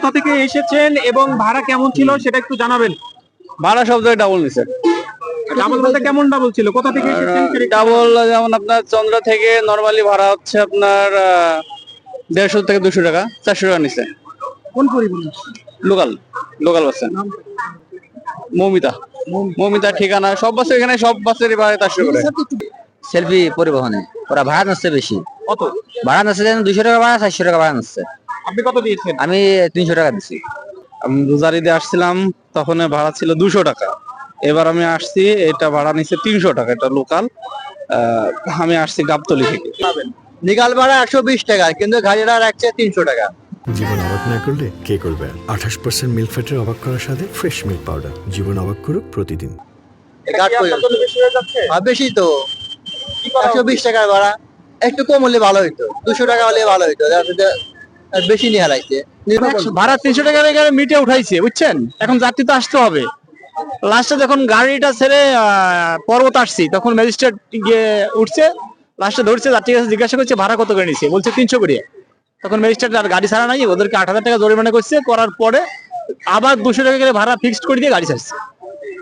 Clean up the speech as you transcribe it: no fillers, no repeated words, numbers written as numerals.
কোথা থেকে এসেছেন এবং ভাড়া কেমন ছিল সেটা একটু জানাবেন। ভাড়া সব জায়গায় ডাবল নিছে। ডাবল বলতে কেমন ডাবল ছিল, কোথা থেকে এসেছেন সেটা একটু ডাবল যেমন আপনার চন্দ্র থেকে নরমালি ভাড়া হচ্ছে আপনার 150 থেকে 200 টাকা, 400 টাকা নিছে। কোন পরিবহন? লোকাল লোকাল বাসে। মৌমিতা মৌমিতা ঠিকানা সব বাসে, এখানে সব বাসের ভাড়া 400 করে। সেলফি পরিবহনে ওরা ভাড়া নিচ্ছে বেশি। কত? ভাড়া নিচ্ছে 200 টাকা ভাড়া, 400 টাকা ভাড়া নিচ্ছে। আপনি কত দিয়েছেন? আমি 300 টাকা দিচ্ছি। আমি রোজারিতে আসছিলাম, তখন ভাড়া ছিল 200 টাকা। এবার আমি আসছি, এটা ভাড়া নিচ্ছে 300 টাকা, এটা লোকাল। আমি আসছি গাবতলী থেকে। নিকাল ভাড়া 120 টাকা, কিন্তু গাড়িটা রাখছে 300 টাকা। জীবন অবাক না করলে কে করবে? 28% মিল্ক ফ্যাটের অবাক করার সাথে ফ্রেশ মিল্ক পাউডার। জীবন অবাক করুক প্রতিদিন। বেশি তো 120 টাকার ভাড়া, একটু কম হলে ভালো হইতো, 200 টাকা হলে ভালো হইতো, বেশি নিয়ে হারাইছে। ভাড়া 300 টাকার এখানে মিটে উঠাইছে, বুঝছেন। এখন যাত্রী তো আসতে হবে। লাস্টে যখন গাড়িটা ছেড়ে পর্বত আসছি, তখন ম্যাজিস্ট্রেট গিয়ে উঠছে, লাস্টে ধরছে, যাত্রীর কাছে জিজ্ঞাসা করছে ভাড়া কত করে নিছে, বলছে 300 করে। তখন ম্যাজিস্ট্রেট আর গাড়ি ছাড়া নাই, ওদেরকে 8,000 টাকা জরিমানা করছে, করার পরে আবার 200 টাকা করে ভাড়া ফিক্সড করে দিয়ে গাড়ি ছাড়ছে।